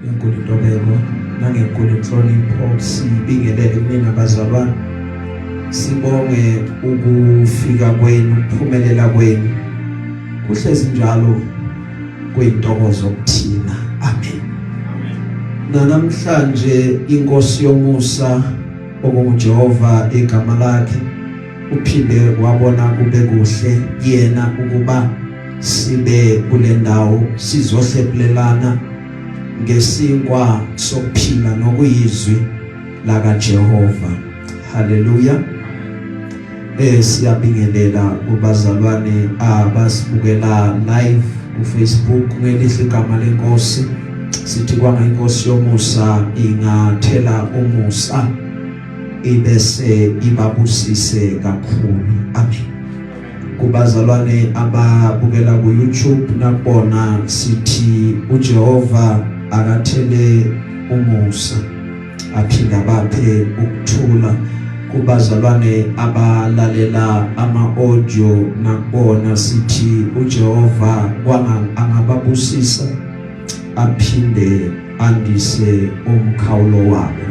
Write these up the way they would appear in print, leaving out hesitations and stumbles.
enkulu intobeko nangenkulu inhlonipho sibingelele kumina bazalwane sibonge ukufika kwenu ukuphumelela kwenu kuhlezi njalo kwintokozo kuthina amen namhlanje inkosi yomusa okunguJehova egama lakhe uphinde wabona kube kuhle yena ukuba sibe kule ndawo sizohlephulelana ngesinkwa sokuphila nokuyizwi laka Jehova. Haleluya. Siyabingelela kubazalwane abasibukela live ku Facebook ngelihle igama lenkosi. Sithi kwanga inkosi yomusa ingathela umusa ibese ibabusise kakhulu. Amen. Kubazalwane ababukela ku YouTube nakubona sithi uJehova akathele umusa aphinda baphe ukuthula. Kubazalwane abalalela ama audio nakubona sithi uJehova angababusisa aphinde andise umkhawulo wabo.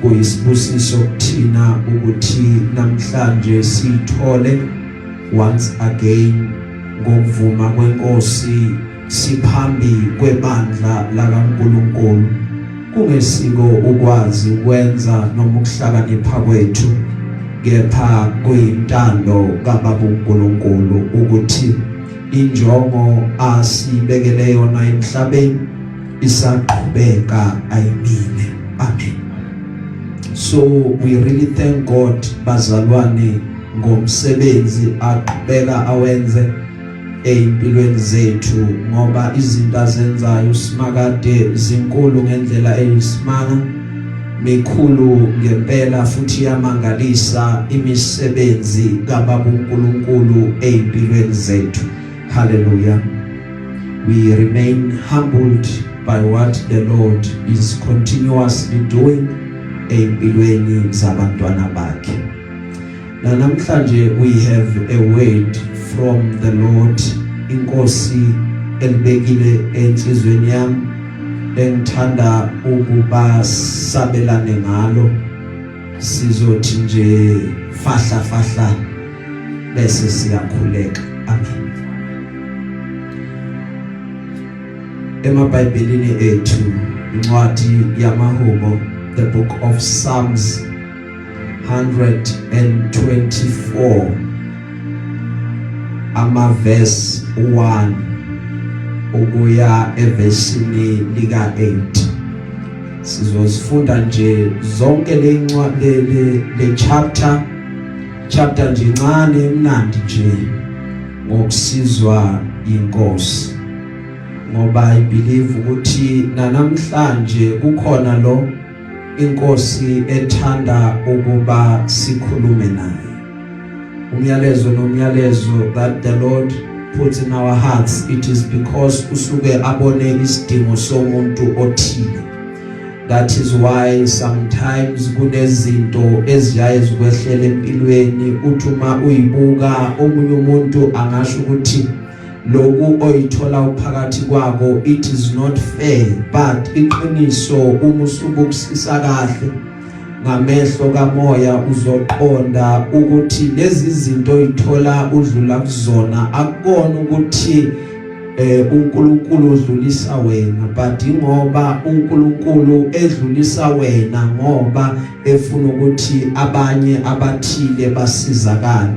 Kuyisibusiso kuthina ukuthi namhlanje sithole once again ngokuvuma kwenkosi siphambi kwebandla lakaNkulunkulu. Kungesiko ukwazi ukwenza noma ukuhlakanipha kwethu, kepha kuyintando kaBaba uNkulunkulu ukuthi injongo asibekele yona emhlabeni isaqhubeka ayimile. Amen. So we really thank God bazalwane ngomsebenzi aqhubeka awenze empilweni zethu, ngoba izinto azenzayo simakade zinkulu ngendlela eyisimanga, mikhulu ngempela futhi yamangalisa imisebenzi kaBaba uNkulunkulu empilweni zethu. Hallelujah. We remain humbled by what the Lord is continuously doing empilweni zabantwana bakhe. Namhlanje we have a word from the Lord. Inkosi elibekile enhlizweni yami engithanda ukuba sabelane ngalo, sizothi nje fahla fahla bese siyakhuleka. Amen. EmaBhayibhelini ethu incwadi yamaHubo, the book of Psalms 124 verse 1 ukuya evesini lika 8. Sizosifunda nje zonke le chapter nje ncane emnandi nje ngokusizwa inkosi, ngoba I believe ukuthi namhlanje kukhona lo inkosi ethanda ukuba sikhulume naye. Umyalezo that the Lord puts in our hearts, it is because usuke abone isidingo somuntu othile. That is why sometimes kunezinto eziyaye zikwehlela empilweni uthuma uyibuka omunye umuntu angasho ukuthi lokhu oyithola uphakathi kwako it is not fair, but iqiniso uma usubukisisa kahle ngamehlo kamoya uzoqonda ukuthi lezi zinto oyithola udlula kuzona akukona ukuthi uNkulunkulu udlulisa wena, but ingoba uNkulunkulu edlulisa wena ngoba efuna ukuthi abanye abathile basizakale.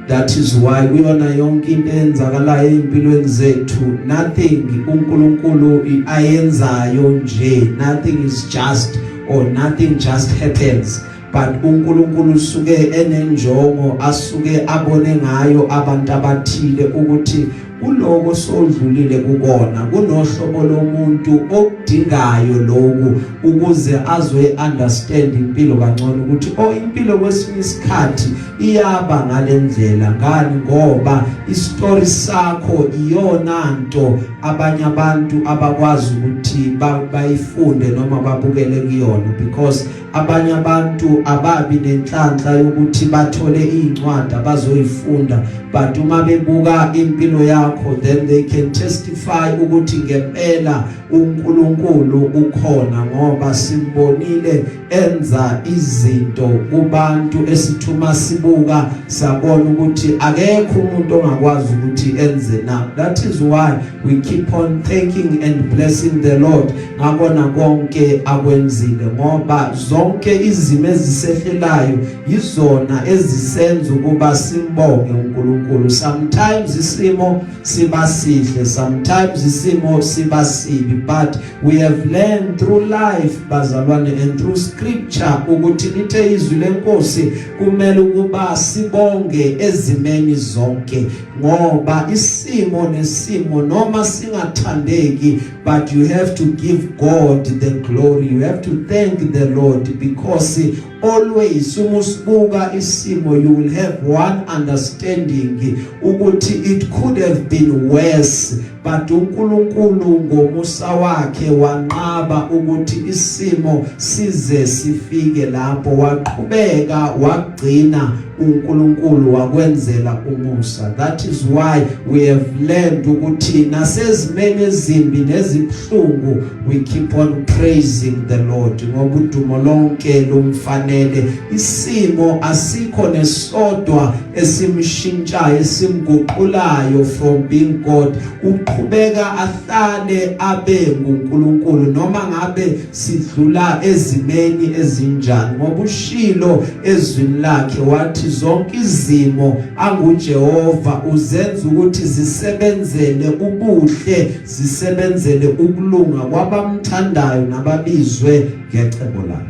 That is why kuyona yonke into enzakalayo empilweni zethu, nothing uNkulunkulu ayenzayo nje, nothing is just or nothing just happens, but uNkulunkulu suke enenjongo asuke abone ngayo abantu abathile ukuthi kuloko sodlulile kukona kunohlobo lomuntu okudingayo lokhu ukuze azwe understand impilo kangcono ukuthi impilo kwesinye isikhathi iyaba ngalendlela ngani, ngoba istory sakho iyona nto abanye abantu abakwazi ukuthi bayifunde noma babukele kuyona, because abanye abantu ababi nenhlanhla yokuthi bathole incwadi abazoyifunda, but uma bebuka impilo yakho yakho, then they can testify ukuthi ngempela uNkulunkulu ukhona ngoba simbonile enza izinto kubantu esithuma sibuka sabona ukuthi akekho umuntu ongakwazi ukuthi enze na. That is why we keep on thanking and blessing the Lord ngakona konke akwenzile ngoba zonke izimo ezisehlelayo yizona ezisenza ukuba simbonge uNkulunkulu. Sometimes isimo siba sihle, sometimes isimo siba sibi, but we have learned through life bazalwane and through scripture ukuthi lithe izwi lenkosi kumele ukuba sibonge ezimeni zonke ngoba isimo nesimo noma singathandeki, but you have to give God the glory, you have to thank the Lord because always umusibuka isimo you will have one understanding ukuthi it could have been worse, but uNkulunkulu ngomusa wakhe wanqaba ukuthi isimo size sifike lapho, waqhubeka wagcina uNkulunkulu wakwenzela umusa. That is why we have learned ukuthi nasezimeni ezimbi nezibhlungu we keep on praising the Lord ngoba udumo lonke lumfanele. Isimo asikho nesodwa esimshintshayo esimguqulayo from being God. Uqhubeka ahlale abe nguNkulunkulu noma ngabe sidlula ezimeni ezinjani ngoba ushilo ezwini lakhe wathi zonke izimo anguJehova uzenza ukuthi zisebenzele ubuhle, zisebenzele ukulunga kwabamthandayo nababizwe ngecebo lakhe.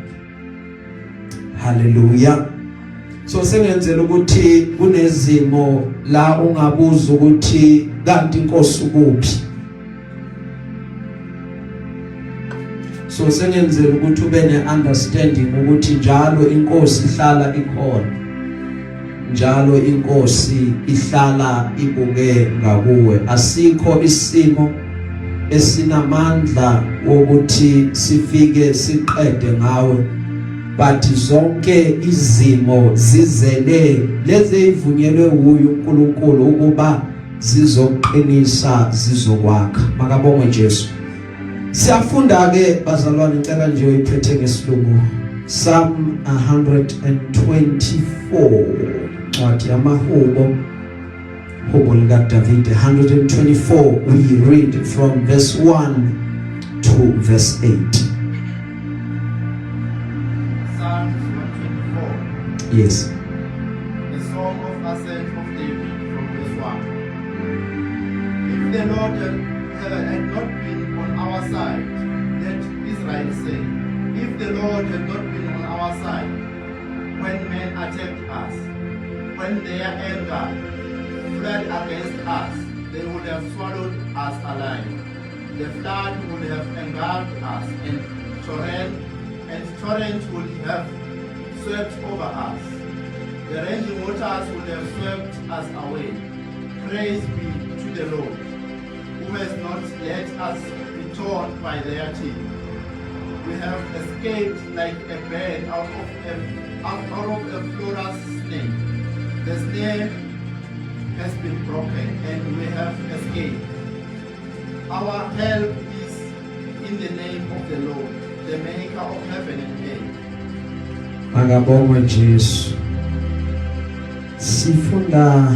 Hallelujah. So sengenzela ukuthi kunezimo la ungabuza ukuthi kanti inkosi kuphi. So sengenzela ukuthi ube ne-understanding ukuthi njalo inkosi ihlala ikhona, njalo inkosi ihlala ibuke ngakuwe. Asikho isimo esinamandla ukuthi sifike siqede ngawe, but zonke izimo zizele lezi ezivunyelwe uye uNkulunkulu ukuba zizoqinisa zizokwakha. Makabongwe Jesu. Siyafunda ke bazalwane, ngicela nje uyiphethe ngesilungu Psalm 124 ncwadi yamahubo, hubo lika David 124. We read from verse 1 to verse 8. Psalm 124. Yes. The song of ascent of David from verse 1. If the Lord had not been on our side, let Israel say, if the Lord had not been on our side, when men attacked us, when their anger fled against us, they would have swallowed us alive. The flood would have engulfed us, and torrent would have swept over us. The raging waters would have swept us away. Praise be to the Lord, who has not let us be torn by their teeth. We have escaped like a bird out of a flawless snare. The snare has been broken and we have escaped. Our help is in the name of the Lord, the maker of heaven and earth. Makabongwe Jesu. Sifunda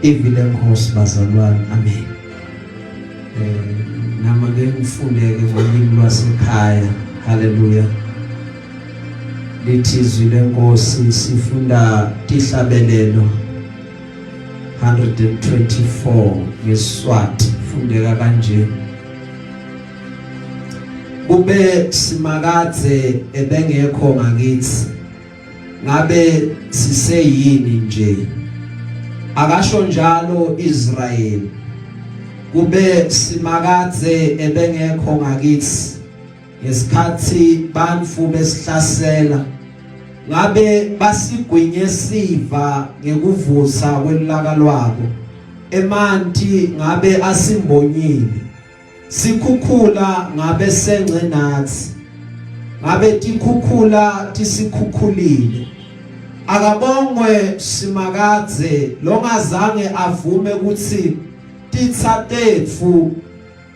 ivile nkosi bazalwane. Amen. Nama ke ngifundeke ngolimi lwasekhaya. Hallelujah. Lithi izwi lenkosi sifunda tihlabelelo 124 ngeSiswati, fundeka kanje. Kube simakadze ebengekho ngakithi, ngabe siseyini nje. Akasho njalo Israel. Kube simakadze ebengekho ngakithi, ngesikhathi bantu besihlasela, ngabe basigwinye siva ngekuvusa kwelaka lwabo. Emanti ngabe asimbonyile, sikhukhula ngabe sengce nathi, ngabe tikhukhula tisikhukhulile. akabongwe simakadze longazange avume ukuthi titsatetfu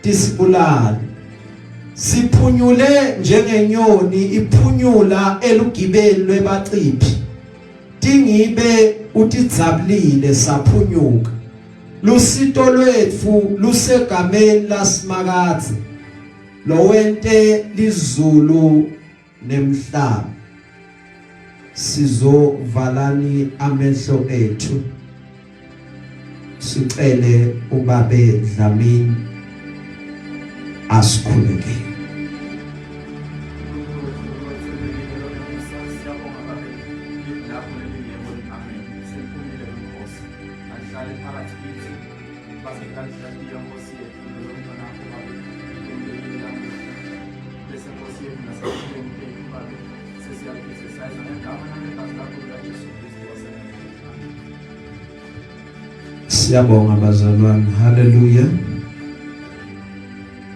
tisibulala siphunyule njengenyoni iphunyula elugibeni lwebaciphi tingibe utidzabulile saphunyuka lusito lwetfu lusegameni lasimakadze lowente lizulu nemhlaba sizovalani amehlo ethu sicele ubabe Dlamini asikhuleke. Siyabonga bazalwane, haleluya.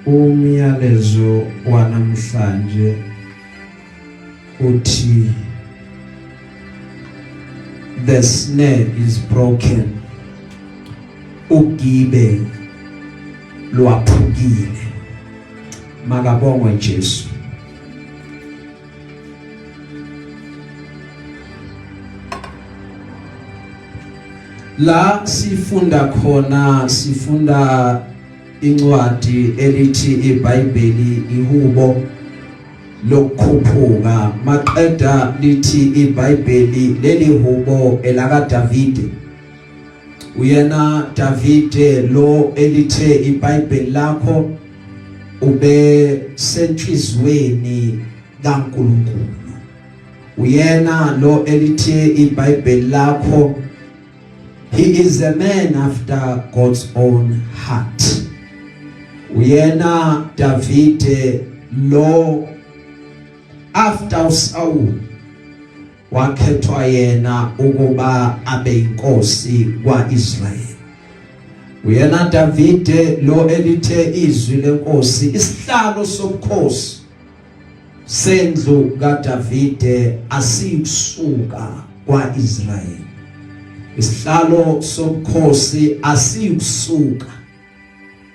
Umyalezo wanamhlanje uthi the snare is broken. Ugibe Lwaphukile. Makabongwe Jesu. La sifunda khona sifunda incwadi elithi iBhayibheli ihubo lokukhuphuka maqeda lithi iBhayibheli leli hubo elaka Davide uyena Davide lo elithe iBhayibheli lakho ube senhlizweni kaNkulunkulu uyena lo elithe iBhayibheli lakho. He is a man after God's own heart. Uyena Davide lo after Saul wakhethwa yena ukuba abe inkosi kwaIsrael. Uyena Davide lo elithe izwi lenkosi isihlalo sobukhosi sendlu kaDavide asikusuka kwaIsrael. Isihlalo sobukhosi asikusuka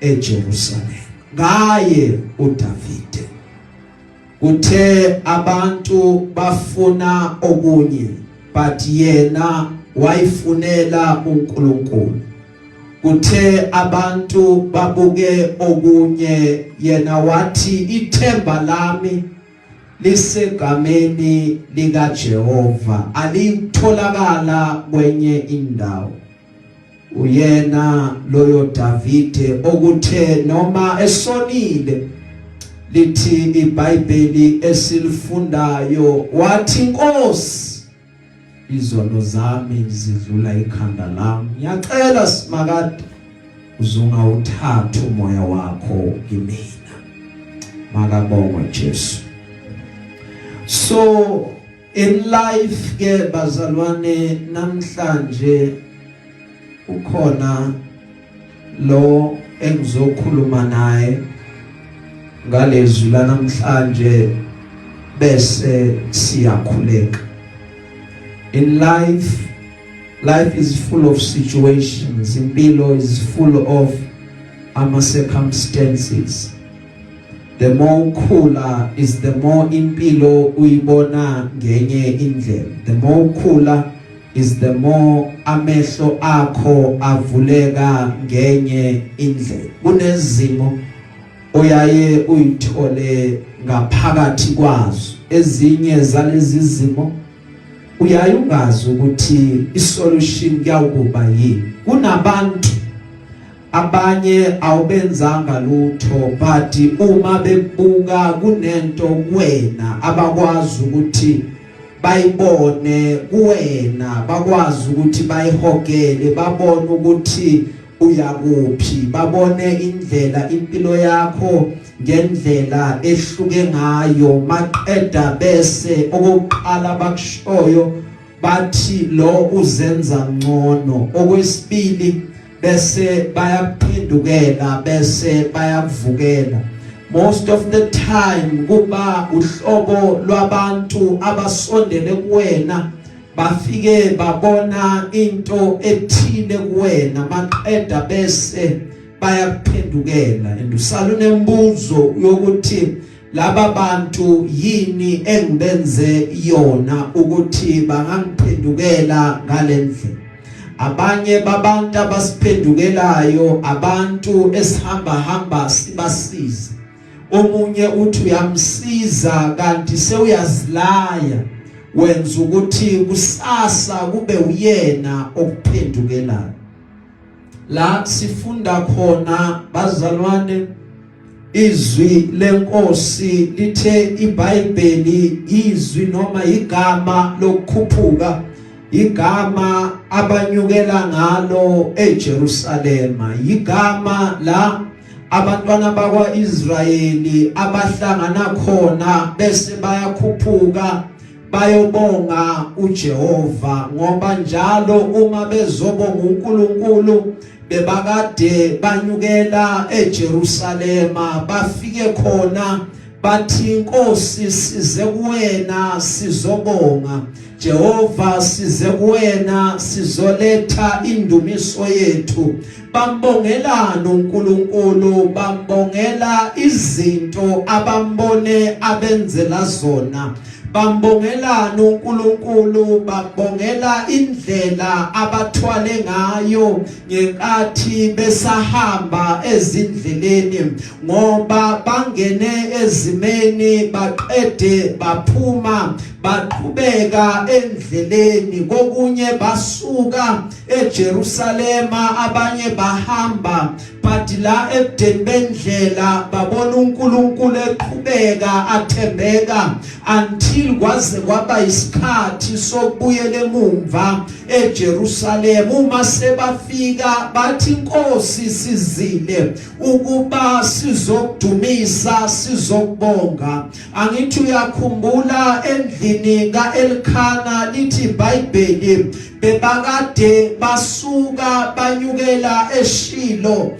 eJerusalem ngaye uDavide. Kuthe abantu bafuna okunye but yena wayifunela uNkulunkulu. Kuthe abantu babuke okunye yena wathi ithemba lami lisegameni likaJehova alitholakala kwenye indawo. Uyena loyo Davide okuthe noma esonile lithi iBhayibheli esilifundayo wathi Nkosi izono zami zidlula ikhanda lami. Ngiyacela simakade uzunga uthatha umoya wakho kimina. Makabongwe Jesu. So in life ke bazalwane namhlanje ukhona lo engizokhuluma naye ngalezwi la namhlanje bese siyakhuleka. In life is full of situations. Impilo is full of circumstances. The more cooler is the more impilo uyibona ngenye indlela. The more cooler is the more amehlo akho avuleka ngenye indlela. Kunezimo oyaye uyithole ngaphakathi kwazo. Ezinye zalezi zimo uyaye ungazi ukuthi isolution kuyawukuba yini. Kunabantu abanye awubenzanga lutho but uma bebuka kunento kuwena abakwazi ukuthi bayibone kuwena, bakwazi ukuthi bayihogele, babone ukuthi uyakuphi, babone indlela impilo yakho ngendlela ehluke ngayo. Maqeda bese okokuqala bakushoyo bathi lo uzenza ngcono. Okwesibili bese bayaphendukela, bese bayakuvukela. Most of the time kuba uhlobo lwabantu abasondele kuwena bafike babona into ethile kuwena maqeda bese bayakuphendukela and usalunembuzo yokuthi laba bantu yini engibenze yona ukuthi bangangiphendukela ngalendlela. Abanye babantu abasiphendukelayo abantu esihamba sibasize. Omunye uthi uyamsiza kanti sewuyazilaya wenza ukuthi kusasa kube uyena okuphendukelayo. La sifunda khona bazalwane izwi lenkosi lithe iBhayibheli izwi noma igama lokukhuphuka igama abanyukela ngalo eJerusalema igama la abantwana bakwaIsrayeli abahlangana khona bese bayakhuphuka bayobonga uJehova ngoba njalo uma bezobonga uNkulunkulu bebakade banyukela eJerusalema bafike khona bathi Nkosi size kuwena sizobonga Jehova size kuwena sizoletha indumiso yethu bambongelana uNkulunkulu bambongela izinto abambone abenzela zona bambongelana uNkulunkulu bambongela indlela abathwale ngayo ngenkathi besahamba ezindleleni ngoba bangene ezimeni baqede baphuma baqhubeka endleleni kokunye basuka eJerusalema abanye bahamba but la ebudeni bendlela babona uNkulunkulu eqhubeka athembeka until kwaze kwaba isikhathi sokubuyela emumva eJerusalem uma sebafika bathi Nkosi sizile ukuba sizokudumisa sizokubonga. Angithi uyakhumbula endlini kaElkhana lithi iBhayibheli bebakade basuka banyukela eShilo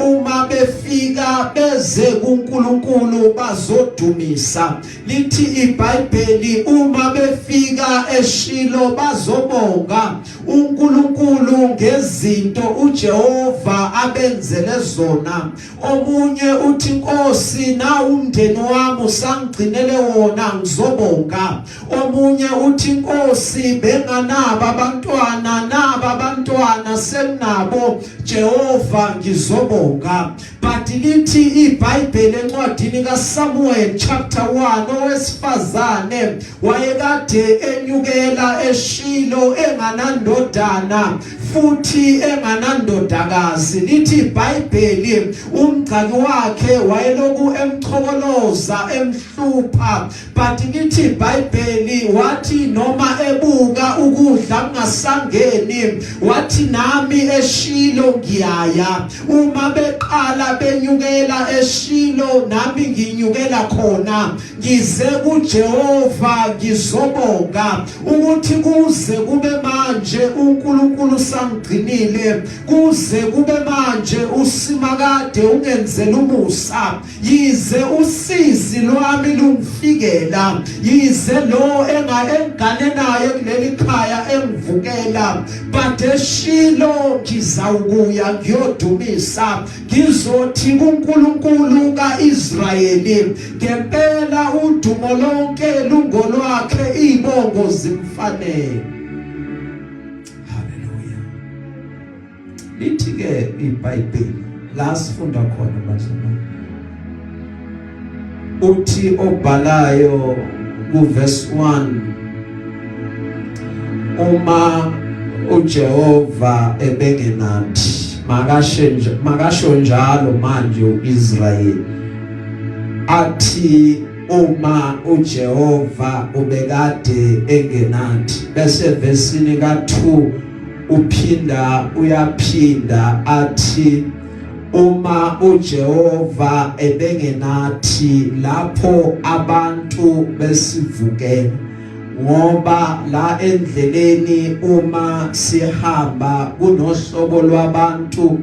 uma befika beze kuNkulunkulu bazodumisa. Lithi iBhayibheli uma befika eShilo bazobonga uNkulunkulu ngezinto uJehova abenzele zona. Omunye uthi Nkosi na umndeni wami usangigcinele wona ngizobonga. Omunye uthi Nkosi benganaba abantwana senabo Jehova ngizobonga. But lithi iBhayibheli encwadini kaSamuel chapter 1 owesifazane wayekade enyukela eShilo enganandodana futhi enganandodakazi. Lithi iBhayibheli umgcaki wakhe wayeloku emchokoloza emhlupha but lithi iBhayibheli wathi noma ebuka ukudla kungasangeni wathi nami eShilo ngiyaya. Uma beqala benyukela eShilo nami nginyukela khona ngize kuJehova ngizobonga ukuthi kuze kube manje uNkulunkulu sangigcinile kuze kube manje usimakade ungenzela umusa yize usizi lwami lungifikela yize lo engane naye kuleli khaya engivukela but eShilo ngizawukuya ngiyodumisa ngizothi kuNkulunkulu kaIsrayeli ngempela udumo lonke lungolwakhe ibongo zimfanele. Haleluya. Lithi ke iBhayibheli la sifunda khona bazalwane uthi obhalayo kuverse 1 uma uJehova ebengenathi makasho njalo manje uIsrayeli athi uma uJehova ubekade engenathi bese versini ka2 uyaphinda athi uma uJehova ebengenathi lapho abantu besivukela ngoba la endleleni uma sihamba kunohlobo lwabantu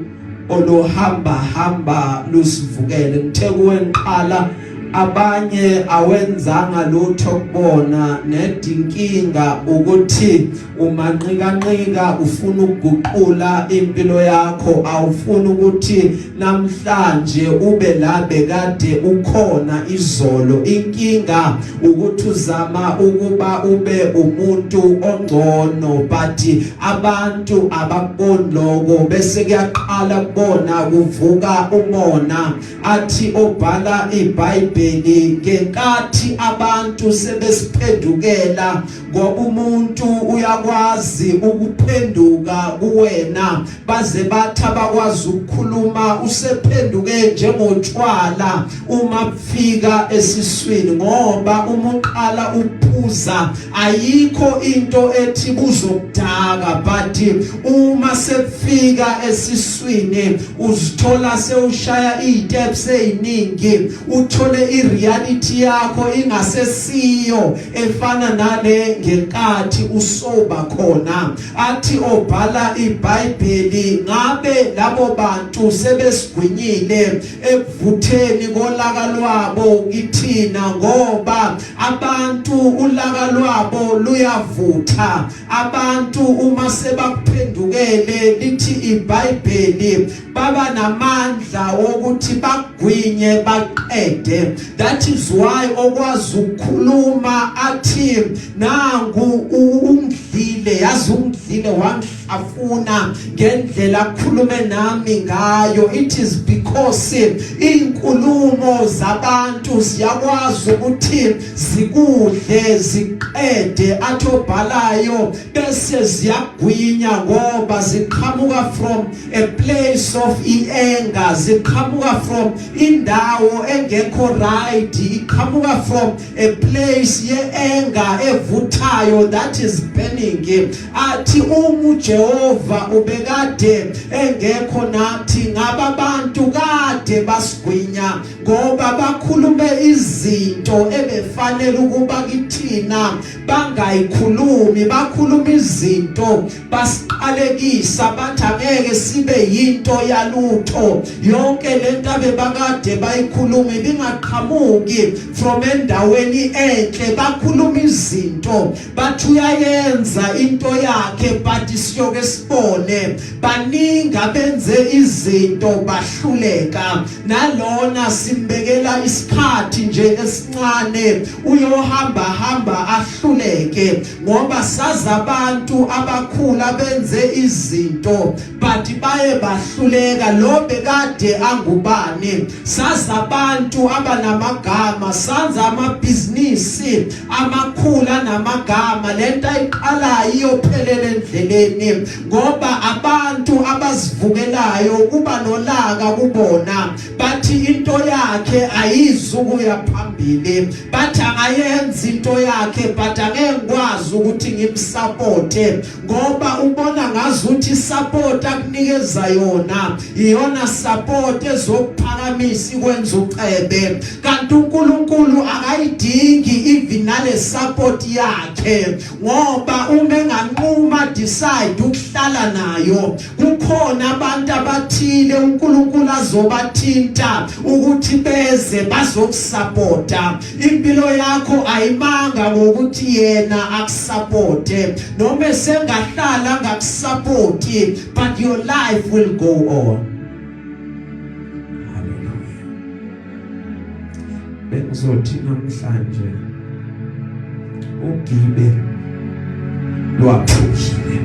olohamba lusivukele. Ngithe kuwenqala abanye awenzanga lutho kubona nedinkinga ukuthi umanqika ufuna ukuguqula impilo yakho awufuna ukuthi namhlanje ube la bekade ukhona izolo inkinga ukuthi uzama ukuba ube umuntu ongcono but abantu abakuboni lokho bese kuyaqala kubona kuvuka umona athi obhala iBhayibheli ngenkathi abantu sebesiphendukela ngoba umuntu uyakwazi ukuphenduka kuwena baze bathi abakwazi ukukhuluma usephenduke njengotshwala uma kufika esiswini ngoba uma uqala uphuza ayikho into ethi buzokudaka but uma sefika esiswini uzithola sewushaya isteps eziningi uthole ireality yakho ingasesiyo efana nale ngenkathi usoba khona athi obhala iBhayibheli ngabe labo bantu sebesigwinyile ekuvutheni kolaka lwabo kithina ngoba abantu ulaka lwabo luyavutha abantu uma sebaphendukele lithi iBhayibheli baba namandla wokuthi bagwinye baqede that is why okwazi ukukhuluma athi nangu ungidlile yazi ungidlile wangifuna ngendlela khulume nami ngayo it is because inkulumo zabantu ziyakwazi ukuthi zikudle ziqede athobhalayo bese ziyagwinya ngoba ziqhamuka from a place of anger ziqhamuka from indawo engekho right iqhamuka from a place ye anger evuthayo that is burning athi uJehova ubekade engekho nathi ngababantu kade basigwinya ngoba bakhulume izinto ebefanele ukuba kithina bangayikhulumi bakhuluma izinto basiqalekisa bathi angeke sibe yinto yalutho yonke lento abebakade bayikhuluma bingaqhamuki from endaweni enhle bakhuluma izinto bathi uyayenza into yakhe but siyoke sibone baninga benze izinto bahluleka nalona simbekela isikhathi nje esincane uyohamba ahluleke ngoba saza abantu abakhula benze izinto but baye bahluleka lo bekade angubani saza abantu abanamagama sanza amabhizinisi amakhula namagama lento ayiqala iyophelela endleleni ngoba abantu abazivukelayo kuba nolaka kubona bathi into yakhe ayizukuya phambili bathi angayenza into yakhe but angekwazi ukuthi ngimsupporte ngoba ubona ngazuthi support akunikeza yona iyona support ezokuphakamisa ikwenza ucebe kanti uNkulunkulu akayidingi even nale support yakhe ngoba uma enganquma decide ukuhlala nayo kukhona abantu abathile uNkulunkulu azobathinta ukuthi beze bazokusupporta impilo yakho ayimanga ngokuthi yena akusupporte noma sengahlala ngakusupporti but your life will go on. Hallelujah. Bengizothi namhlanje Ugibe Lwaphukile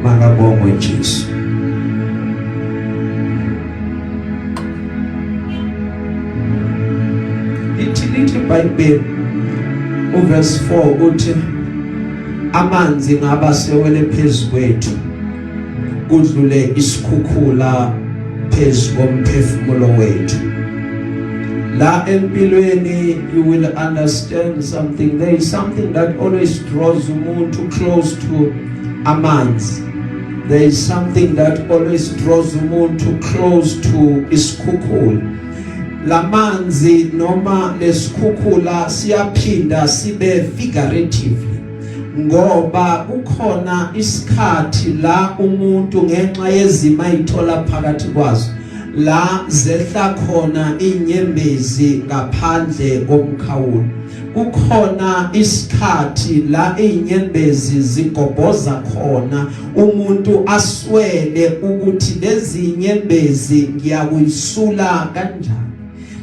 makabongwe Jesu. Lithi iBhayibheli uverse 4 uthi amanzi ngaba sewele phezukwethu kudlule isikhukhula phezu komphefumulo wethu. La empilweni you will understand something. There is something that always draws umuntu close to amanzi. There is something that always draws umuntu close to isikhukhula. Lamanzi noma lesikhukhula siyaphinda sibe figuratively ngoba ukhona isikhathi la umuntu ngenxa yezima ayithola phakathi kwazo la zehla khona inyembezi ngaphandle komkhawulo. Kukhona isikhathi la inyembezi zigobhoza khona umuntu aswele ukuthi lezi nyembezi ngiyakuyisula kanjani.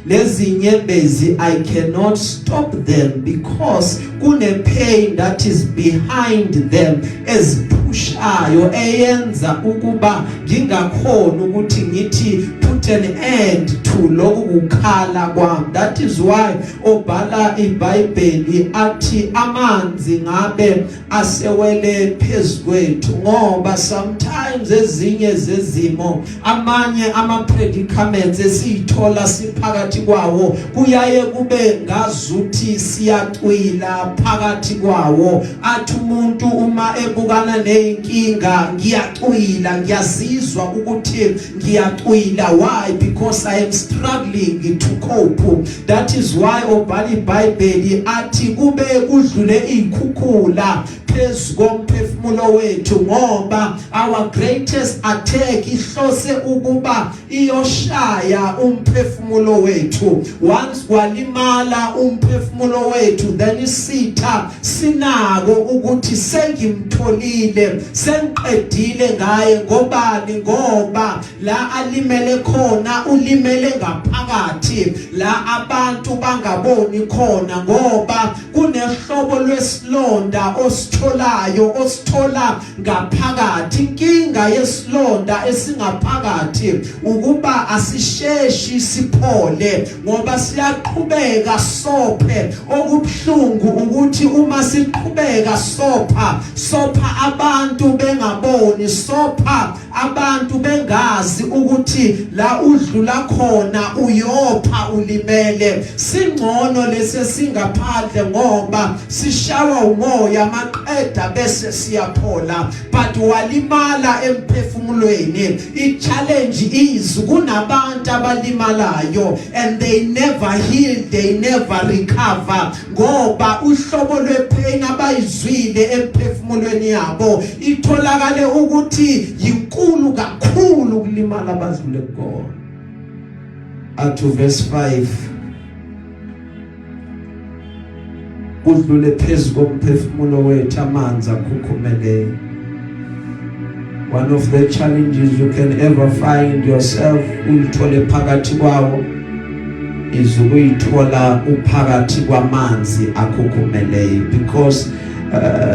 Lezi nyembezi I cannot stop them because kune pain that is behind them ezipushayo eyenza ukuba ngingakhona ukuthi ngithi put an end to lokhu kukhala kwami. That is why obhala iBhayibheli athi amanzi ngabe asewele phezukwethu ngoba sometimes ezinye zezimo amanye ama predicaments esithola siphakathi kwawo kuyaye kube ngazuthi siyacwila phakathi kwawo. Athi umuntu uma ebukana nenkinga ngiyacwila ngiyazizwa ukuthi ngiyacwila. Why? Because I am struggling to cope. That is why obhala iBhayibheli athi kube kudlule ikhukhula phezu komphefumulo wethu ngoba our greatest attack ihlose ukuba iyoshaya umphefumulo wethu. Once kwalimala umphefumulo wethu then isitha sinako ukuthi sengimtholile sengiqedile ngaye. Ngobani? Ngoba la alimele khona ulimele ngaphakathi la abantu bangaboni khona ngoba kunehlobo lwesilonda osithola ngaphakathi. Inkinga yesilonda esingaphakathi ukuba asisheshi siphole ngoba siyaqhubeka sophe. Okubhlungu ukuthi uma siqhubeka sopha abantu bengaboni, sopha abantu bengazi ukuthi la udlula khona uyopha ulimele. Singcono lese singaphandle ngoba sishawa umoya maqeda bese siyaphola. But walimala emphefumulweni. I-challenge is kunabantu abalimalayo and they never heal, they never recover ngoba uhlobo lwepain abayizwile emphefumulweni yabo itholakale ukuthi yinkulu kakhulu kulimala abadlule kukhona. At verse 5 udlule phezu komphefumulo wethu amanzi akhukhumele. One of the challenges you can ever find yourself ulithole phakathi kwawo is ukuyithola uphakathi kwamanzi akhukhumeleyo because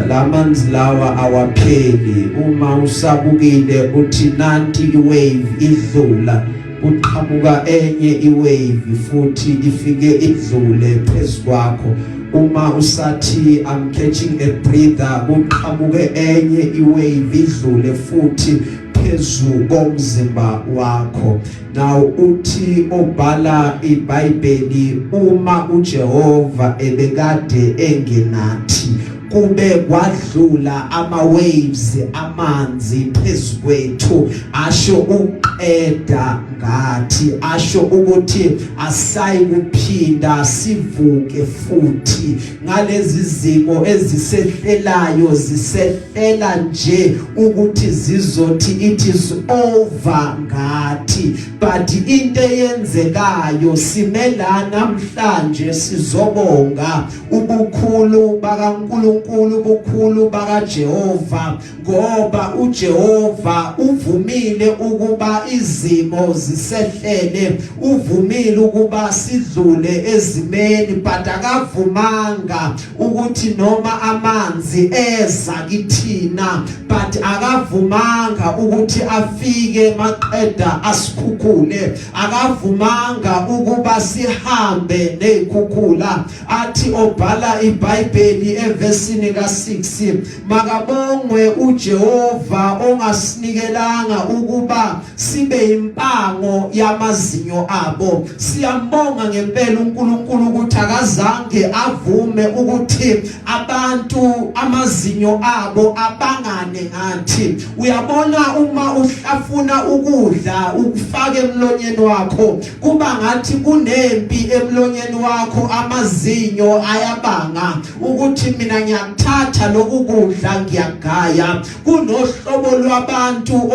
lamanzi lawa awapheli. Uma usabukile uthi nanti iwave idlula uqhamuka enye iwave futhi ifike idlule phezu kwakho. Uma usathi I'm catching a breather uqhamuke enye iwave idlule futhi phezu komzimba wakho. Now uthi obhala iBhayibheli uma uJehova ebekade engenathi kube kwadlula ama waves amanzi phezu kwethu asho uqeda ngathi asho ukuthi asayi kuphinda sivuke futhi ngalezi zimo ezisehlelayo zisehlela nje ukuthi zizothi it is over ngathi. But into eyenzekayo simela namhlanje sizobonga ubukhulu bakaNkulunkulu, ubukhulu bakaJehova ngoba uJehova uvumile ukuba izimo zisehlele, uvumile ukuba sidlule ezimeni, but akavumanga ukuthi noma amanzi eza kithina, but akavumanga ukuthi afike maqeda asikhukhule, akavumanga ukuba sihambe nezikhukhula. Athi obhala iBhayibheli evesini ka6 makabongwe uJehova ongasinikelanga ukuba sibe impango yamazinyo abo. Siyambonga ngempela uNkulunkulu ukuthi akazange avume ukuthi abantu amazinyo abo abangane ngathi. Uyabona uma uhlafuna ukudla ukufaka emlonyeni wakho kuba ngathi kunempi emlonyeni wakho, amazinyo ayabanga ukuthi mina ngiyakuthatha lokudla ngiyagaya. Kunohlobo lwabantu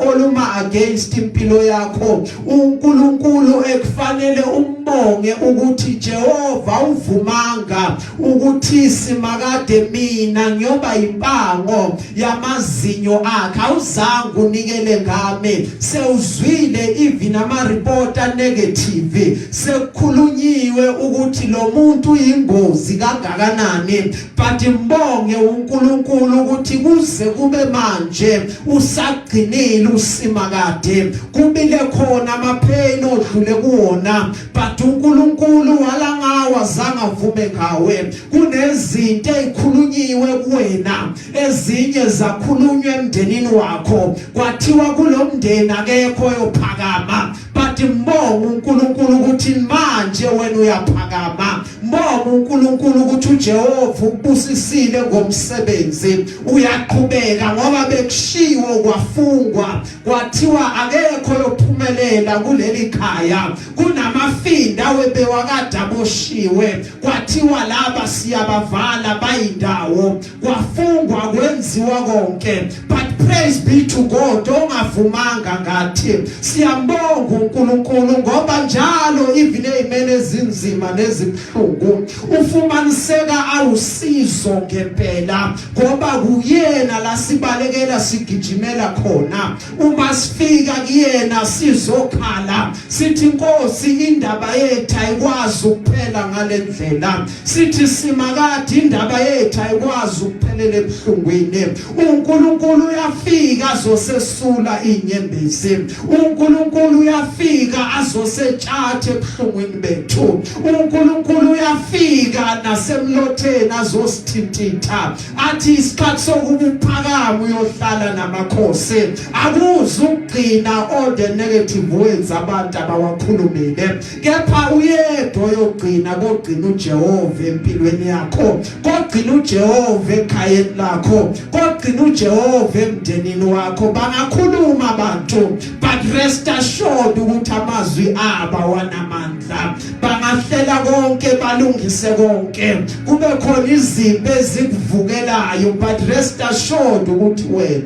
oluma against impilo yakho uNkulunkulu ekufanele umbonge ukuthi Jehova uvumanga ukuthi simakade mina ngiyoba impango yamazinyo akhe awuzange unikele ngami sewuzwile even ama report negative sekukhulunyiwe ukuthi lo muntu uyingozi kangakanani but mbonge uNkulunkulu ukuthi kuze kube manje usagcinile usimakade kubile khona amapheni odlule kuwona but uNkulunkulu walangawa zangavume ngawe kunezinto ezikhulunyiwe kuwena ezinye zakhulunywa emndenini wakho kwathiwa kulomndeni akekho yophakama but mbonga uNkulunkulu ukuthi manje wena uyaphakama mbonga uNkulunkulu ukuthi uJehova ubusisile ngomsebenzi uyaqhubeka ngoba bekushiwo kwafungwa kwathiwa akekho yophumelela kuleli khaya kunamafinda webewakade aboshiwe kwathiwa laba siyabavala bayindawo kwafungwa kwenziwa konke but praise be to God ongavumanga ngathi siyambonga uNkulunkulu ngoba njalo even ezimene ezinzima nezibhlungu ufumaniseka awusizo ngempela ngoba kuyena la sibalekela sigijimela khona uma sifika kuyena sizokhala sithi Nkosi indaba yethu ayikwazi ukuphela ngalendlela sithi simakade indaba yethu ayikwazi ukuphelela ebhlungwini uNkulunkulu uyafika azosesula inyembezi uNkulunkulu uyafika azosetshathe ebhlungwini bethu uNkulunkulu uyafika nasemlotheni azosithintitha athi isikhathi sokuphakama uyohlala namakhosi akuze ukugcina all the negative words abantu abawakhulumile kepha uyedwa oyogcina kogcina uJehova empilweni yakho kogcina uJehova ekhayeni lakho kogcina uJehova emndenini wakho bangakhuluma abantu but rest assured ukuthi amazwi aba wanamandla bangahlela konke balungise konke kube khona izimpi ezikuvukelayo but rest assured ukuthi wena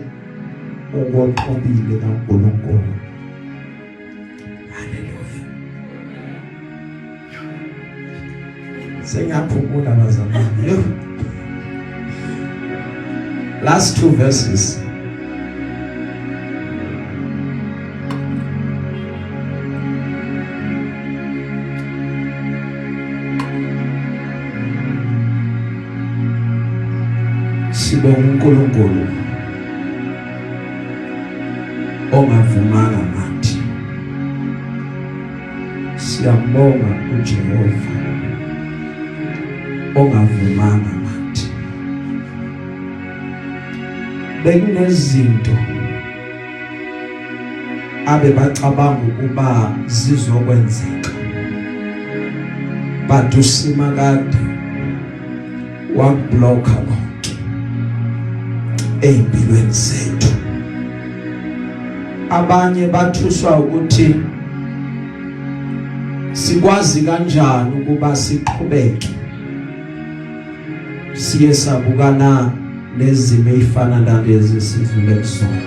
ungoqhubile kaNkulunkulu. Hallelujah. Sengiyaphumula bazalwane. Last two verses. Sibonga uNkulunkulu ongavumanga ngathi siyambonga uJehova ongavumanga ngathi bekunezinto abe bacabanga ukuba zizokwenzeka but usimakade wabloka konke empilweni zethu abanye bathuswa ukuthi sikwazi kanjani ukuba siqhubeke siye sabukana nezimo ezifana nalezi sidlule kuzona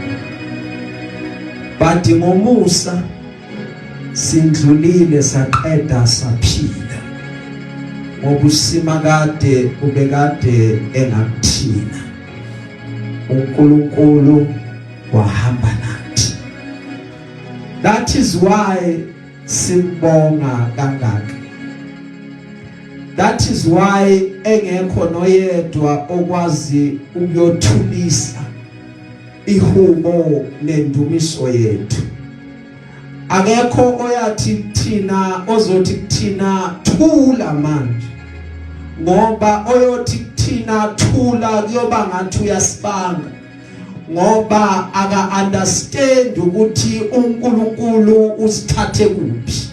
but ngomusa sindlulile saqeda saphila ngoba usimakade ubekade engakuthina uNkulunkulu wahamba nathi. That is why simbonga kangaka. That is why engekho noyedwa okwazi ukuyothulisa ihubo nendumiso yethu. Akekho oyathi kuthina ozothi kuthina thula manje. Ngoba oyothi kuthina thula kuyoba ngathi uyasibanga. Ngoba aka understand ukuthi uNkulunkulu usithathe kuphi.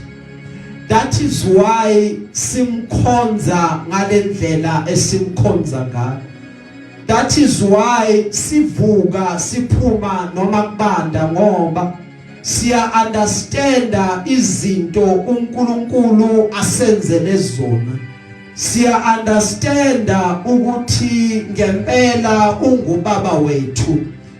That is why simkhonza ngalendlela esimkhonza ngayo. That is why sivuka siphuma noma kubanda ngoba siya understanda izinto uNkulunkulu asenzele zona. Siya understanda ukuthi ngempela ungubaba wethu.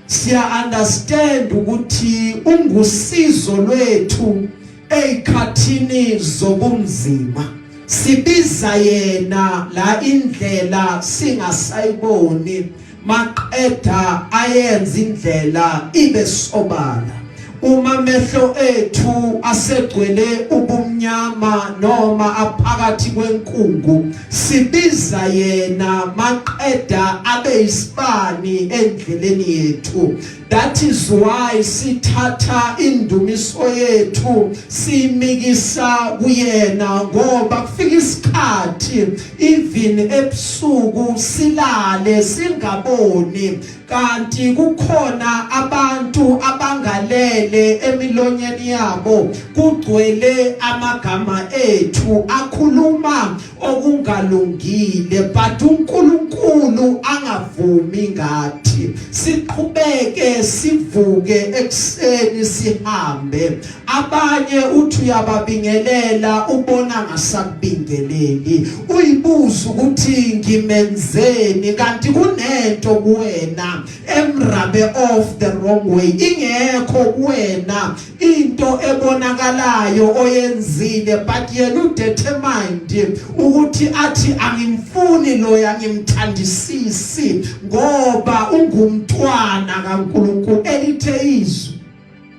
siya understand ukuthi ungusizo lwethu ezikhathini zobunzima. Sibiza yena la indlela singasayiboni, maqeda ayenza indlela ibe sobala. Uma mehlo ethu asegcwele ubumnyama noma aphakathi kwenkungu, sibiza yena maqeda abe isibani endleleni yethu. That is why sithatha indumiso yethu simikisa kuyena, ngoba kufika isikhathi even ebusuku silale singaboni, kanti kukhona abantu abangalele emilonyeni yabo kugcwele amagama ethu akhuluma okungalungile, but uNkulunkulu angavumi ngathi. Siqhubeke sivuke ekseni sihambe. Abanye uthi uyababingelela ubona ngasakubingeleli, uyibuza ukuthi ngimenzeni, kanti kunento kuwena emrabe off the wrong way. Ingekho kuwena into ebonakalayo oyenzile, but yena udetermined ukuthi athi angimfuni loya, ngimthandisisi ngoba ungumntwana kaNkulunkulu. Elithe izwi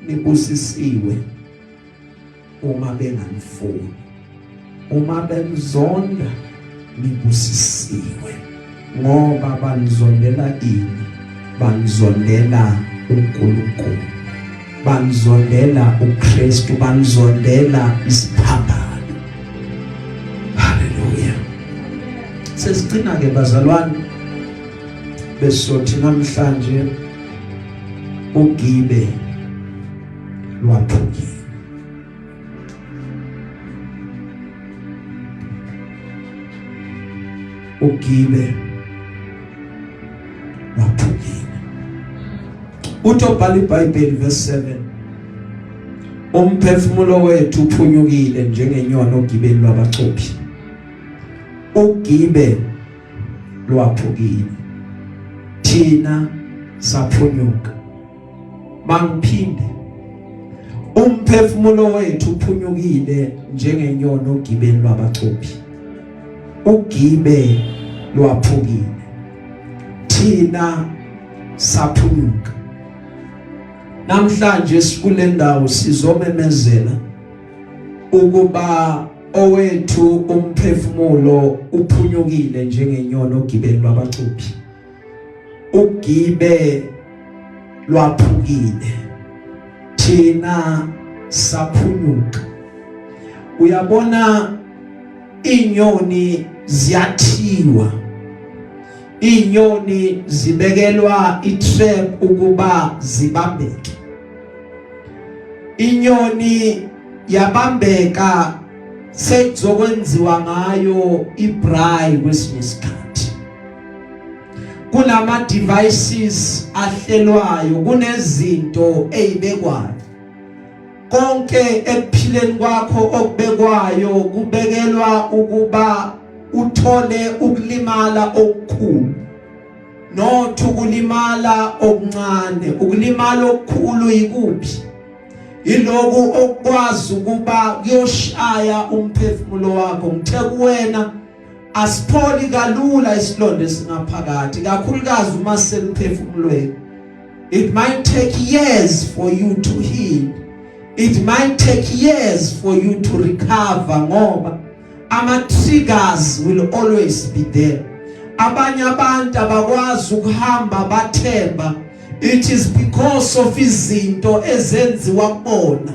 nibusisiwe uma benganifuni, uma benzonda nibusisiwe, ngoba banizondela ini? Banizondela uNkulunkulu, banizondela uKristu, banizondela isiphambano. Haleluya. Sesigcina ke bazalwane, besothi namhlanje Ugibe Lwaphukile. Ugibe Lwaphukile. Utobhala iBhayibheli verse 7. Umphefumulo wethu uphunyukile njengenyoni ogibeni lwabachophi. Ugibe Lwaphukile, thina saphunyuka. Mangiphinde, umphefumulo wethu uphunyukile njengenyoni ogibeni lwabachophi. Ugibe Lwaphukile, thina saphunyuka. Namhlanje sikule ndawo sizomemezela ukuba owethu umphefumulo uphunyukile njengenyoni ogibeni lwabachophi. Ugibe Lwaphukile, thina saphunyuka. Uyabona, inyoni ziyathiwa, inyoni zibekelwa itrap ukuba zibambeke. Inyoni yabambeka sekuzokwenziwa ngayo ibray kwesinye isikhathi. Kunama devices ahlelwayo, kunezinto ezibekwayo. Konke ekuphileni kwakho okubekwayo kubekelwa ukuba uthole ukulimala okukhulu, not ukulimala okuncane. Ukulimala okukhulu yikuphi? Iloku okwazi ukuba kuyoshaya umphefumulo wakho. Ngithe kuwena asipholi kalula isilonda esingaphakathi, kakhulukazi uma seliphefumulweni. It might take years for you to heal. It might take years for you to recover, ngoba ama triggers will always be there. Abanye abantu abakwazi ukuhamba bathemba, it is because of izinto ezenziwa kubona,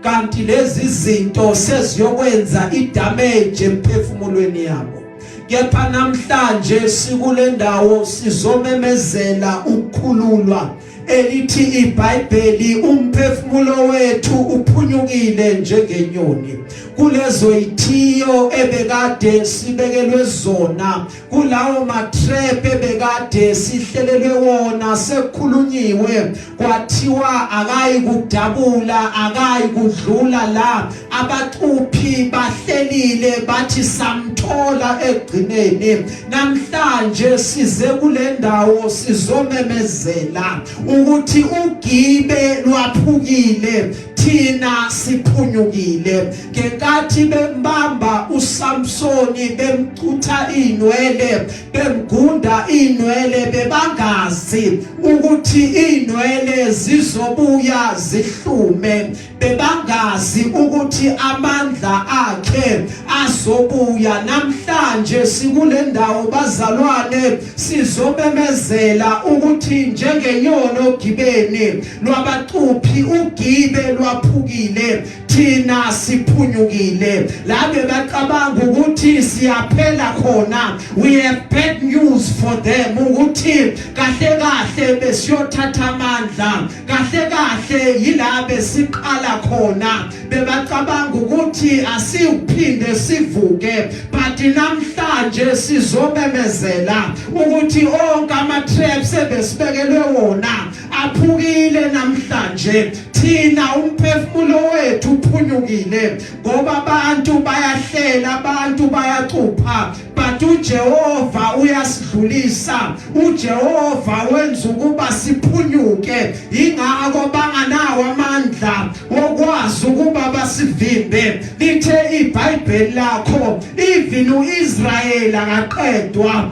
kanti lezi zinto seziyokwenza idamage emphefumulweni yabo. Kepha namhlanje sikule ndawo sizomemezela ukukhululwa elithi iBhayibheli umphefumulo wethu uphunyukile njengenyoni. Kulezo ithiyo ebekade sibekelwe zona, kulawo matrap ebekade sihlelelwe wona, sekukhulunyiwe kwathiwa akayi kudabula, akayi kudlula la, abacuphi bahlelile bathi samthola egcineni. Namhlanje size kule ndawo sizomemezela ukuthi Ugibe Lwaphukile thina siphunyukile. Ngenkathi bembamba uSamsoni bemcutha inwele bemgunda inwele bebangazi ukuthi inwele zizobuya zihlume, bebangazi ukuthi amandla akhe azobuya. Namhlanje sikule ndawo bazalwane sizobemezela ukuthi njengenyoni ogibeni lwabacuphi Ugibe Lwaphukile thina siphunyukile. Labe bacabanga ukuthi siyaphela khona. We have bad news for them ukuthi kahle kahle besiyothatha amandla, kahle kahle yilabe siqala khona. Bebacabanga ukuthi asiphinde sivuke, but namhlanje sizomemezela ukuthi onke ama-traps ebesibekelwe wona aphukile namhlanje. Thina umphefumulo wethu uphunyukile ngoba abantu bayahlela, abantu bayacupha, but uJehova uyasidlulisa. uJehova wenza ukuba siphunyuke, ingakho banganawo amandla okwazi ukuba basivimbe. Lithe iBhayibheli lakho even uIsrael akaqedwa,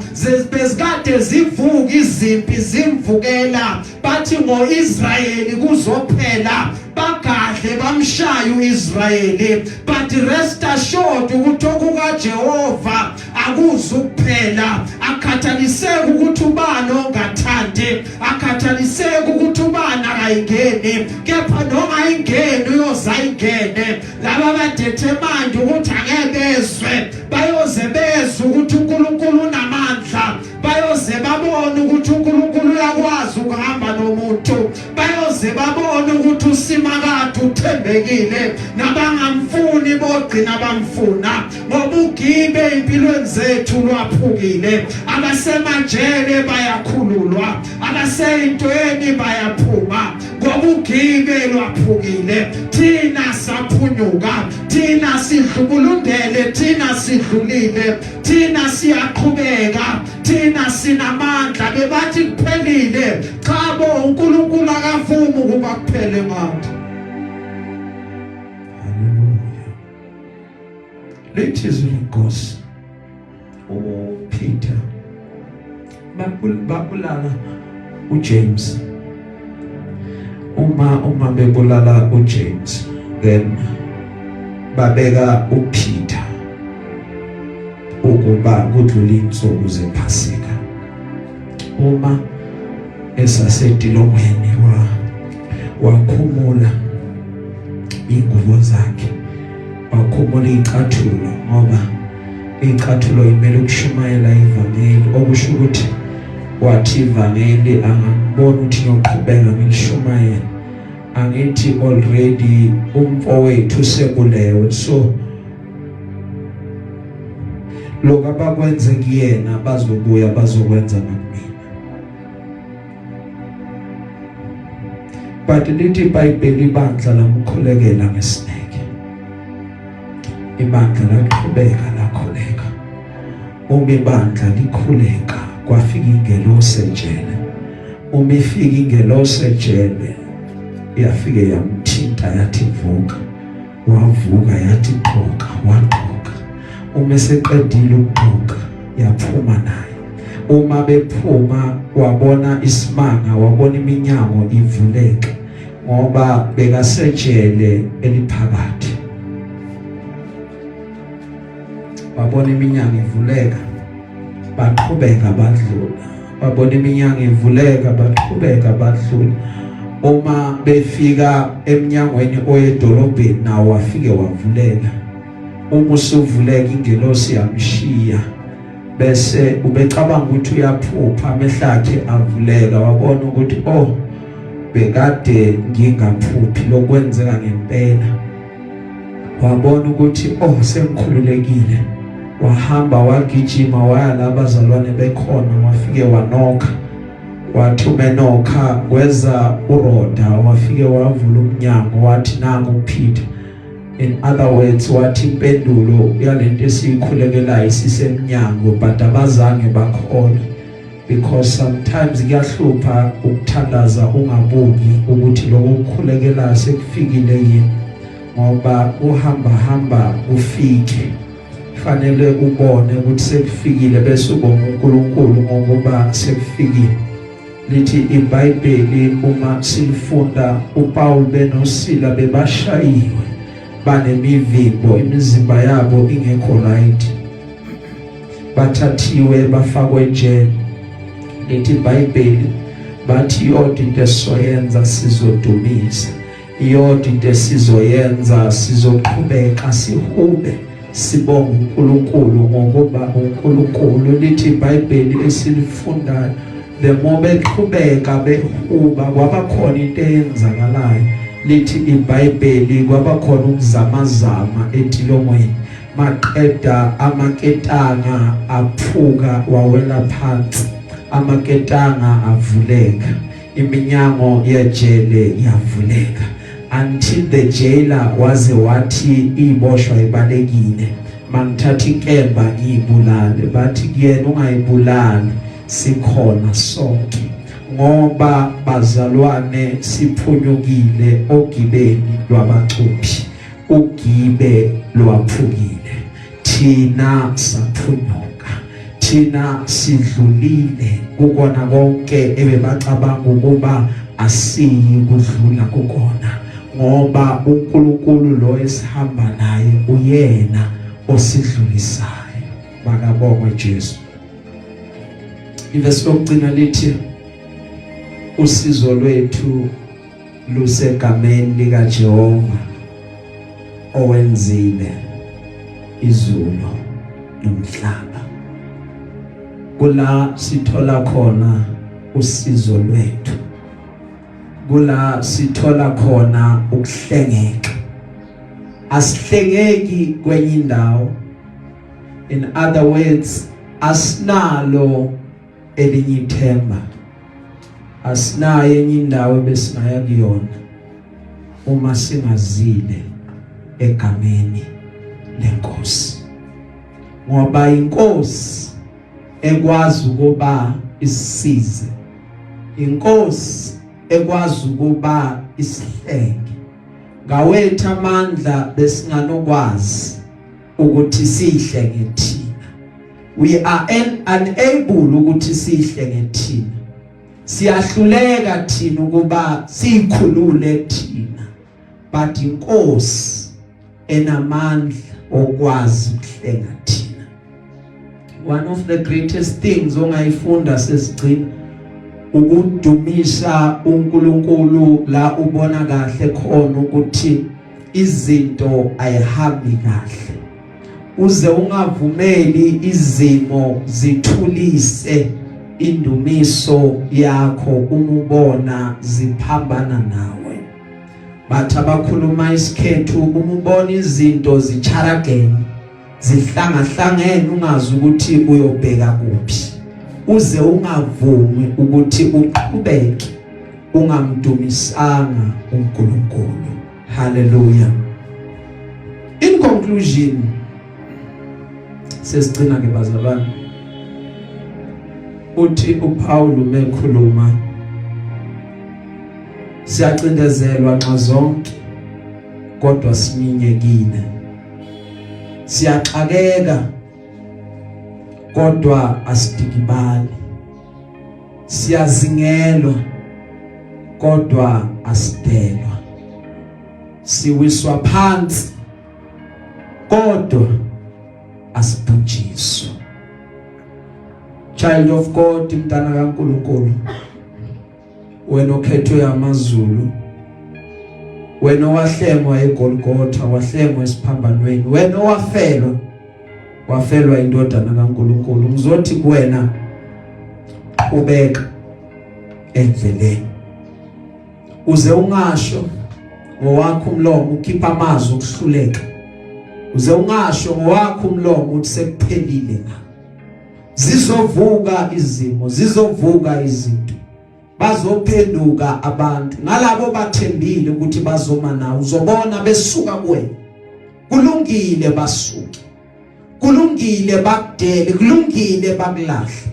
bezikade zivuka izimpi zimvukela, bathi ngoIsrael kuzophela bagadle bamshaya uIsrael. But rest assured ukuthi okukaJehova akuzukuphela. Akhathaliseki ukuthi ubani ongathandi, akhathaliseki ukuthi ubani akayingeni, kepha noma ayingeni uyozayingene. Laba badethe manje ukuthi angeke bezwe, bayoze bezwe ukuthi uNkulunkulu unamandla, bayoze babone ukuthi uNkulunkulu uyakwazi ukuhamba nomuntu, bayoze babone ukuthi usimakade uthembekile, nabangamfuni bogcina bamfuna. Ngoba Ugibe empilweni zethu Lwaphukile, abasemajele bayakhululwa, abaseyintweni bayaphuma. Ngoba Ugibe Lwaphukile thina saphunyuka, thina sidlulundele, thina sidlulile, thina siyaqhubeka, thina sinamandla. Bebathi kuphelile, cha bo uNkulunkulu akavumi ukuba kuphele manje. Hallelujah. Ladies and Ghost, Peter babulala uJames. Uma bebulala uJames, then babeka uPeter ukuba kudlula insuku zePhasika. Uma esasedilongweni wakhumula ingubo zakhe, wakhumula icathulo, ngoba icathulo imele ukushumayela ivangeli, okusho ukuthi wathi ivangeli angibona ukuthi ngiyoqhubeka ngilishumayela, angithi already umfowethu sekulewe, so lokho abakwenze kuyena bazobuya bazokwenza nakumina. But lithi iBhayibheli ibandla lamkhulekela ngesineke, ibandla laqhubeka lakhuleka. Uma ibandla likhuleka kwafika ingelosi ejele, uma ifika ingelosi ejele yafike yamthinta yathi vuka, wavuka yathi qoqa, waqoqa. Uma eseqedile ukuqoqa yaphuma naye. Uma bephuma wabona isimanga, wabona iminyango ivuleka ngoba bekasejele eliphakathi. Wabona iminyango ivuleka, baqhubeka badlula. Wabona iminyango ivuleka, baqhubeka badlula. Uma befika eminyangweni oyedolobheni nawo wafike wavuleka. Uma usuvuleka ingelosi yamshiya, bese ubecabanga ukuthi uyaphupha, amehlo akhe avuleka, wabona ukuthi oh bekade ngingaphuphi, lokwenzeka ngempela. Wabona ukuthi oh sengikhululekile, wahamba wagijima waya la abazalwane bekhona, wafike wanokha. Wathi umenokha kweza uRoda, wafike wavula umnyango, wathi nangu uPeter. In other words, wathi impendulo yalento esikhulekelayo sisemnyango but abazange bakholwa, because sometimes kuyahlupha ukuthandaza ungabuki ukuthi lokukhulekelayo sekufikile yini, ngoba uhamba ufike fanele ubone ukuthi sekufikile bese ubonga uNkulunkulu ngoba sekufikile. Lithi iBhayibheli uma silifunda uPaul benosila bebashayiwe banemivimbo, imizimba yabo ingekho right, bathathiwe bafakwe ejele. Lithi iBhayibheli bathi yodwa into esizoyenza sizodumisa, yodwa into esizoyenza sizoqhubeka sihube sibonga uNkulunkulu ngoba uNkulunkulu. Lithi iBhayibheli esilifundayo the more beqhubeka behuba kwaba khona into eyenzakalayo. Lithi iBhayibheli kwaba khona ukuzamazama etilongweni, maqeda amaketanga aphuka wawela phansi, amaketanga avuleka, iminyango yejele yavuleka, until the jailer waze wathi iboshwa ibalekile, mangithatha inkemba ngiyibulale. Bathi kuyena ungayibulali, sikhona sonke, ngoba bazalwane siphunyukile ogibeni lwabacuphi, ugibe lwaphukile, thina saphunyuka, thina sidlulile kukona konke ebebacabanga ukuba asiyi kudlula kukona, ngoba uNkulunkulu lo esihamba naye uyena osidlulisayo. Makabongwe Jesu. Ivesi lokugcina lithi usizo lwethu lusegameni likaJehova owenzile izulu nomhlaba. Kula sithola khona usizo lwethu, kula sithola khona ukuhlengeka. Asihlengeki kwenye indawo. In other words, asinalo elinye ithemba, asinayo enye indawo besingaya kuyona uma singazile egameni lenkosi, ngoba inkosi ekwazi ukuba isisize, inkosi ekwazi ukuba isihlenge. Ngawethu amandla besinganokwazi ukuthi sihlenge thina, we are unable ukuthi sihlenge thina, siyahluleka thina ukuba sikhulule thina, but inkosi enamandla okwazi ukuhlenga thina. One of the greatest things ongayifunda sesigcina ukudumisa uNkulunkulu la ubona kahle khona ukuthi izinto ayihambi kahle, uze ungavumeli izimo zithulise indumiso yakho umubona ziphambana nawe. Bathi abakhuluma isikhethu umubona izinto zicharagene zihlangahlangene ungazi ukuthi uyobheka kuphi, uze ungavumi ukuthi uqhubeke ungamdumisanga uNkulunkulu. Hallelujah. In conclusion, sesigcina ke bazalwane, uthi uPaul umekhuluma, siyacindezelwa nxa zonke kodwa sinyinyekile, siyaxakeka kodwa asidikibali, siyazingelwa kodwa asidelwa, siwiswa phansi kodwa asibhujiswa. Child of God, mntana kaNkulunkulu, wena okhethwe amazulu, wena wahlengwa eGolgotha, wahlengwa esiphambanweni, wena wafelwa indodana kaNkulunkulu. Ngizothi kuwena ubeka endleleni, uze ungasho ngowakho umlomo ukhipha amazwi okuhluleka, uze ungasho ngowakho umlomo ukuthi sekuphelile na. Zizovuka izimo, zizovuka izinto, bazophenduka abantu nalabo bathembile ukuthi bazoma nawe, uzobona besuka kuwena kulungile basuke, kulungile bakudele, kulungile bakulahle,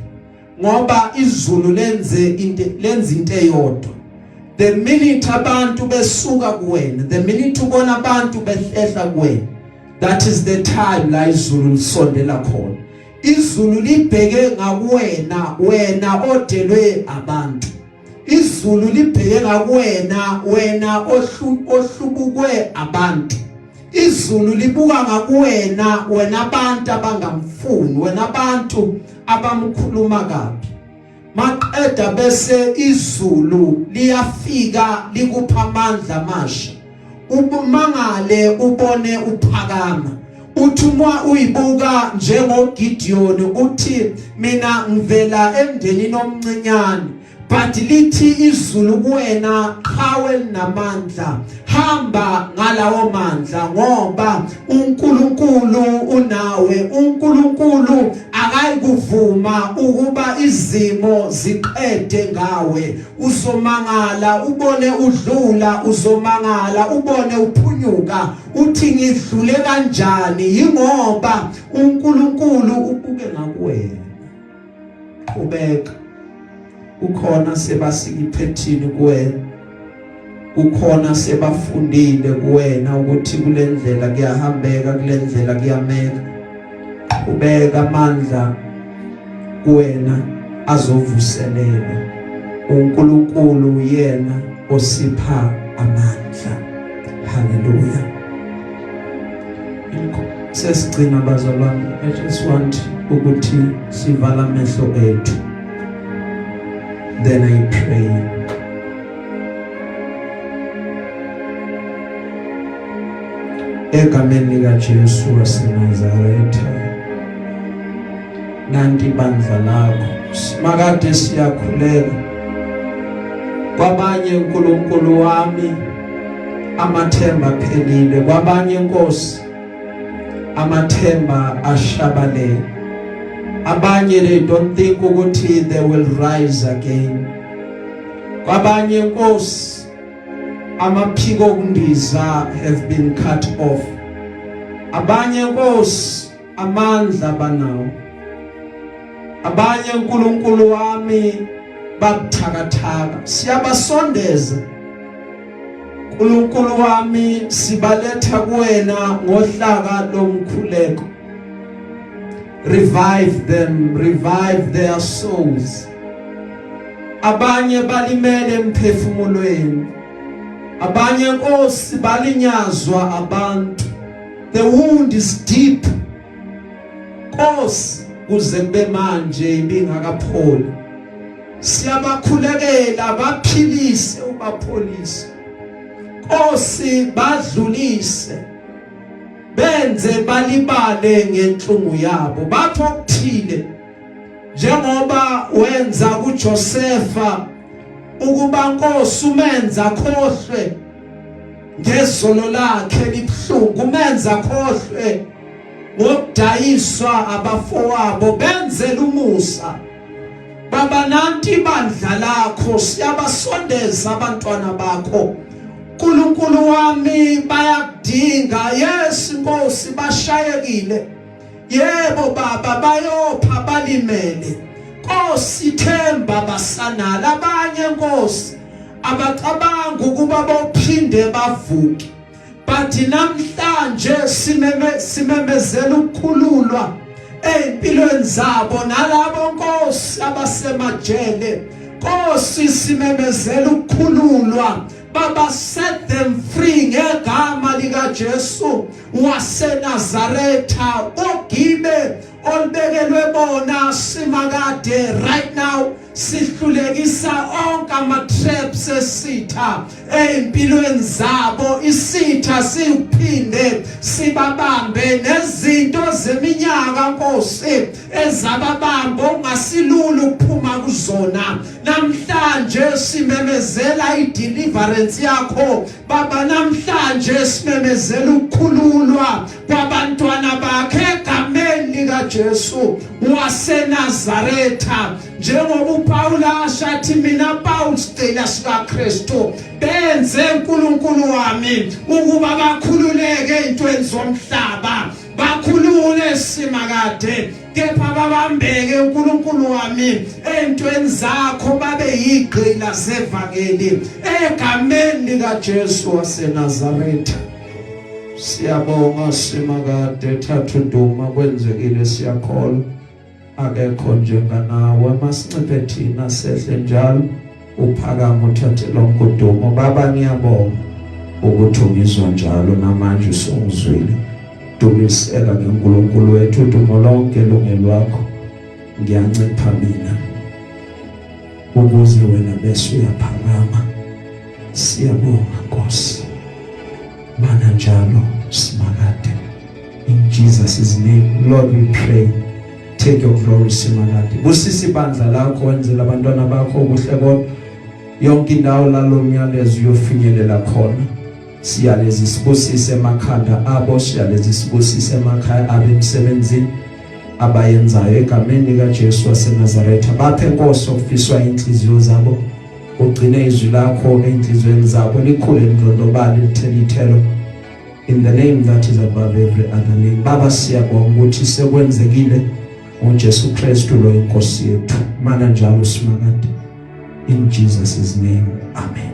ngoba izulu lenze into eyodwa. The minute abantu besuka kuwena, the minute ubona abantu behlehla kuwena, that is the time la izulu lisondela khona. Izulu libheke ngakuwena, wena odelwe abantu. Izulu libheke ngakuwena, wena ohlubukwe abantu. Izulu libuka ngakuwena, wena abantu abangamfuni, wena abantu abamkhuluma kabi. Maqeda bese izulu liyafika likupha amandla amasha. Ubumangale ubone uphakama. Uthi uma uyibuka njengoGideon uthi mina ngivela emndenini omncinyane, but lithi izulu kuwena qhawe linamandla, hamba ngalawo mandla ngoba uNkulunkulu unawe. uNkulunkulu akayikuvuma ukuba izimo ziqede ngawe. Uzomangala ubone udlula, uzomangala ubone uphunyuka, uthi ngidlule kanjani, yingoba uNkulunkulu ubuke ngakuwena. Ubeka ukhona sebasikiphethini kuwena, ukhona sebafundile kuwena ukuthi kule ndlela kuyahambeka, kule ndlela kuyameka. Ubeka amandla kuwena azovuselelwa. uNkulunkulu yena osipha amandla. Hallelujah. Sesigcina bazalwane, I just want ukuthi sivala amehlo ethu. Then I pray. Egameni likaJesu waseNazaretha, nanti bandla lakho simakade siyakhuleka. Kwabanye uNkulunkulu wami amathemba phelile, kwabanye Nkosi amathemba ashabalele. Abanye they don't think ukuthi they will rise again. Kwabanye Nkosi amaphiko okundiza have been cut off. Abanye Nkosi amandla banawo. Abanye uNkulunkulu wami babuthakathaka. Siyabasondeza uNkulunkulu wami, sibaletha kuwena ngohlaka lomkhuleko. Revive them, revive their souls. Abanye balimele emphefumulweni, abanye Nkosi balinyazwa abantu. The wound is deep. Nkosi kuze kube manje ibingakapholi. Siyabakhulekela baphilise ubapholise. Nkosi badlulise, benze balibale ngenhlungu yabo. Batho okuthile njengoba wenza kuJosefa ukuba Nkosi umenza khohlwe ngezolo lakhe libhlungu, umenza khohlwe ngokudayiswa abafowabo. Benzele umusa Baba, nanti bandla lakho siyabasondeza abantwana bakho. uNkulunkulu wami bayakudinga. Yes Nkosi, bashayekile. Yebo Baba, bayopha balimele. Nkosi themba basanala. Abanye Nkosi abacabanga ukuba bophinde bavuke, but namhlanje simemezela ukukhululwa empilweni zabo nalabo Nkosi abasemajele. Nkosi simemezela ukukhululwa. Baba, set them free ngegama likaJesu waseNazaretha. Ugibe olbekelwe bona simakade right now sihlulekisa onke ama-traps esitha empilweni zabo. Isitha siphinde sibabambe nezinto zeminyaka Nkosi ezababamba ongasilula ukuphuma kuzona. Namhlanje simemezela i-deliverance yakho Baba. Namhlanje simemezela ukukhululwa kwabantwana bakhe egameni likaJesu waseNazaretha. njengoba uPaula ashathi mina Paul sicela sika Kristu benze uNkulunkulu wami ukuba bakhululeke ezintweni zomhlaba bakhulule simakade kepha babambeke uNkulunkulu wami ezintweni zakho babe yigqila zevangeli egameni lika Jesu waseNazaretha. Siyabonga simakade thatha uduma kwenzekile siyakholwa akekho njenganawe masinciphe thina sehle njalo uphakama uthathe lonke udumo. Baba ngiyabonga ukuthi ungizwa njalo namanje usungizwile. Dumisela ngeNkulunkulu wethu udumo lonke lungelwakho. Ngiyancipha mina ukuze wena bese uyaphakama. Siyabonga Nkosi. Mana njalo simakade. In Jesus' name, Lord, we pray. Take your glory simakade. Busisi bandla lakho wenzela abantwana bakho ubuhle kodwa yonke indawo lalomyalezo uyofinyelela khona. Siyalezi sibusise emakhanda abo, siyalezi sibusise emakhaya abo emsebenzini abayenzayo egameni lika Jesu waseNazaretha. Baphe Nkosi okufiswa inhliziyo zabo. Ugcine izwi lakho enhlizweni zabo likhule ndlondlobale lithele ithelo. In the name that is above every other name. Baba siyabonga ukuthi sekwenzekile uJesu Kristu lo inkosi yethu. Mana njalo simakade. In Jesus' name, amen.